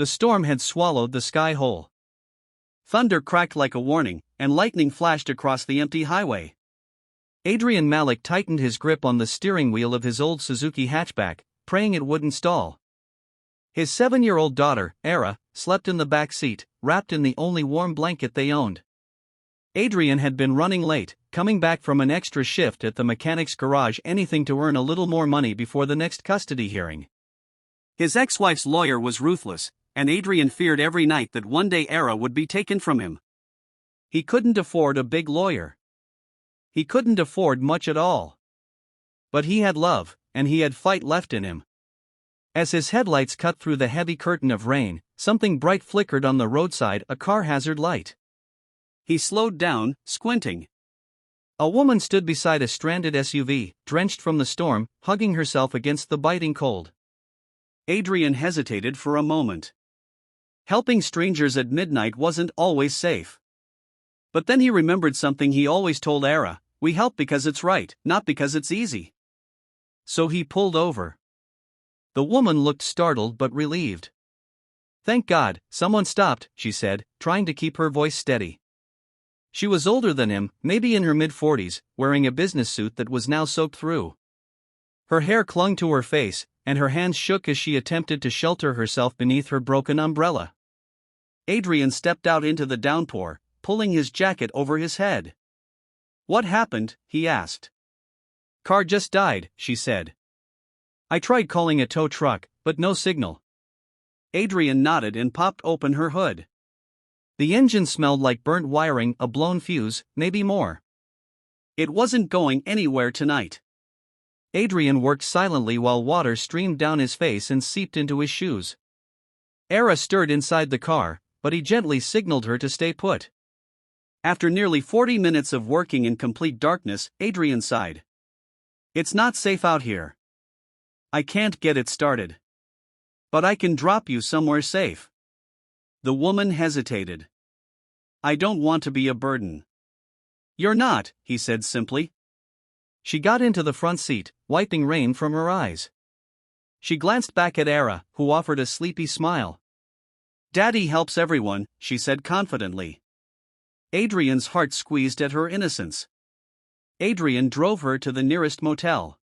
The storm had swallowed the sky whole. Thunder cracked like a warning, and lightning flashed across the empty highway. Adrian Malik tightened his grip on the steering wheel of his old Suzuki hatchback, praying it wouldn't stall. His 7-year-old daughter, Era, slept in the back seat, wrapped in the only warm blanket they owned. Adrian had been running late, coming back from an extra shift at the mechanic's garage, anything to earn a little more money before the next custody hearing. His ex-wife's lawyer was ruthless, and Adrian feared every night that one day Era would be taken from him. He couldn't afford a big lawyer. He couldn't afford much at all. But he had love, and he had fight left in him. As his headlights cut through the heavy curtain of rain, something bright flickered on the roadside, a car hazard light. He slowed down, squinting. A woman stood beside a stranded SUV, drenched from the storm, hugging herself against the biting cold. Adrian hesitated for a moment. Helping strangers at midnight wasn't always safe. But then he remembered something he always told Era: we help because it's right, not because it's easy. So he pulled over. The woman looked startled but relieved. "Thank God, someone stopped," she said, trying to keep her voice steady. She was older than him, maybe in her mid-40s, wearing a business suit that was now soaked through. Her hair clung to her face, and her hands shook as she attempted to shelter herself beneath her broken umbrella. Adrian stepped out into the downpour, pulling his jacket over his head. "What happened?" he asked. "Car just died," she said. "I tried calling a tow truck, but no signal." Adrian nodded and popped open her hood. The engine smelled like burnt wiring, a blown fuse, maybe more. It wasn't going anywhere tonight. Adrian worked silently while water streamed down his face and seeped into his shoes. Era stirred inside the car, but he gently signaled her to stay put. After nearly 40 minutes of working in complete darkness, Adrian sighed. "It's not safe out here. I can't get it started. But I can drop you somewhere safe." The woman hesitated. "I don't want to be a burden." "You're not," he said simply. She got into the front seat, wiping rain from her eyes. She glanced back at Era, who offered a sleepy smile. "Daddy helps everyone," she said confidently. Adrian's heart squeezed at her innocence. Adrian drove her to the nearest motel.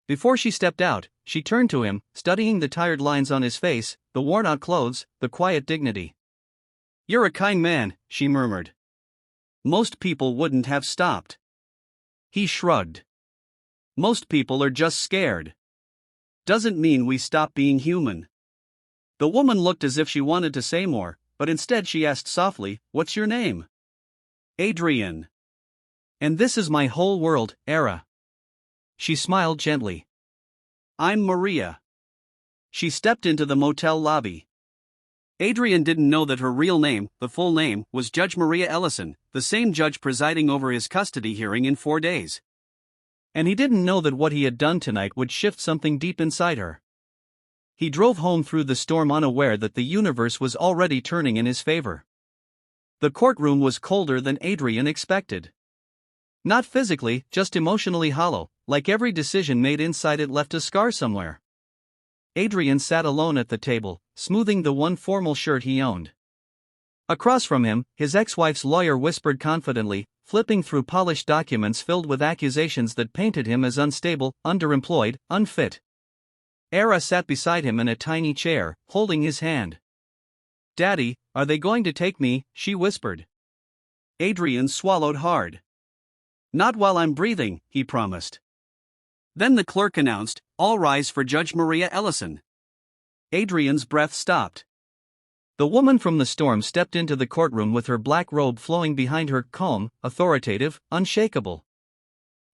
Before she stepped out, she turned to him, studying the tired lines on his face, the worn-out clothes, the quiet dignity. "You're a kind man," she murmured. "Most people wouldn't have stopped." He shrugged. "Most people are just scared. Doesn't mean we stop being human." The woman looked as if she wanted to say more, but instead she asked softly, "What's your name?" "Adrian." "And this is my whole world, Era." She smiled gently. "I'm Maria." She stepped into the motel lobby. Adrian didn't know that her real name, the full name, was Judge Maria Ellison, the same judge presiding over his custody hearing in 4 days. And he didn't know that what he had done tonight would shift something deep inside her. He drove home through the storm unaware that the universe was already turning in his favor. The courtroom was colder than Adrian expected. Not physically, just emotionally hollow, like every decision made inside it left a scar somewhere. Adrian sat alone at the table, smoothing the one formal shirt he owned. Across from him, his ex-wife's lawyer whispered confidently, flipping through polished documents filled with accusations that painted him as unstable, underemployed, unfit. Era sat beside him in a tiny chair, holding his hand. "Daddy, are they going to take me?" she whispered. Adrian swallowed hard. "Not while I'm breathing," he promised. Then the clerk announced, "All rise for Judge Maria Ellison." Adrian's breath stopped. The woman from the storm stepped into the courtroom with her black robe flowing behind her, calm, authoritative, unshakable.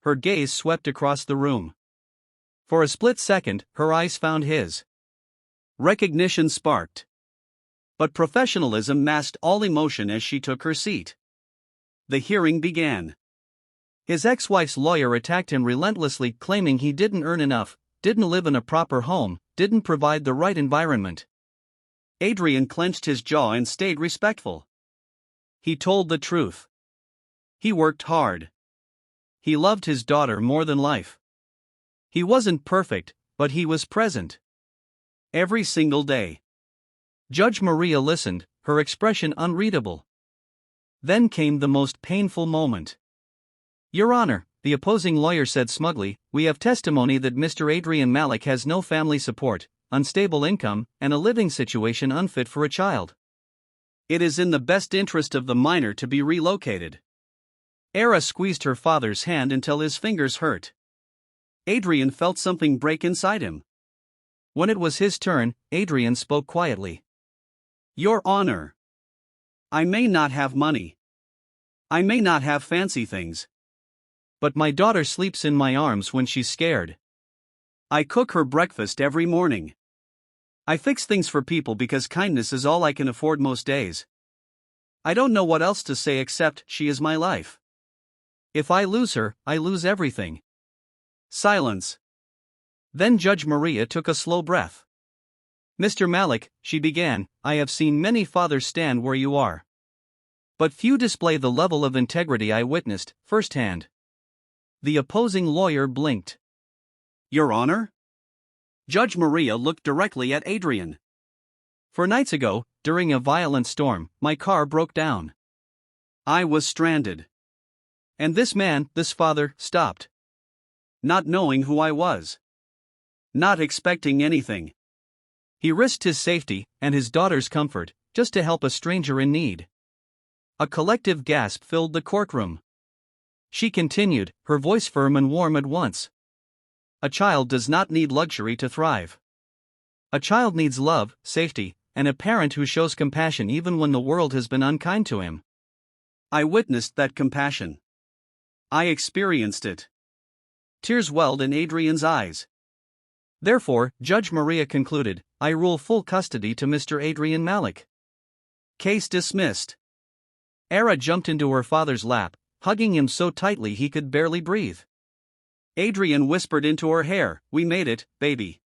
Her gaze swept across the room. For a split second, her eyes found his. Recognition sparked. But professionalism masked all emotion as she took her seat. The hearing began. His ex-wife's lawyer attacked him relentlessly, claiming he didn't earn enough, didn't live in a proper home, didn't provide the right environment. Adrian clenched his jaw and stayed respectful. He told the truth. He worked hard. He loved his daughter more than life. He wasn't perfect, but he was present. Every single day. Judge Maria listened, her expression unreadable. Then came the most painful moment. Your Honor, the opposing lawyer said smugly, we have testimony that Mr. Adrian Malik has no family support, unstable income, and a living situation unfit for a child. It is in the best interest of the minor to be relocated. Era squeezed her father's hand until his fingers hurt. Adrian felt something break inside him. When it was his turn, Adrian spoke quietly. Your Honor, I may not have money. I may not have fancy things. But my daughter sleeps in my arms when she's scared. I cook her breakfast every morning. I fix things for people because kindness is all I can afford most days. I don't know what else to say except she is my life. If I lose her, I lose everything. Silence. Then Judge Maria took a slow breath. Mr. Malik, she began, I have seen many fathers stand where you are. But few display the level of integrity I witnessed, firsthand. The opposing lawyer blinked. Your Honor? Judge Maria looked directly at Adrian. 4 nights ago, during a violent storm, my car broke down. I was stranded. And this man, this father, stopped. Not knowing who I was. Not expecting anything. He risked his safety and his daughter's comfort, just to help a stranger in need. A collective gasp filled the courtroom. She continued, her voice firm and warm at once. A child does not need luxury to thrive. A child needs love, safety, and a parent who shows compassion even when the world has been unkind to him. I witnessed that compassion. I experienced it. Tears welled in Adrian's eyes. Therefore, Judge Maria concluded, I rule full custody to Mr. Adrian Malik. Case dismissed. Era jumped into her father's lap, hugging him so tightly he could barely breathe. Adrian whispered into her hair, we made it, baby.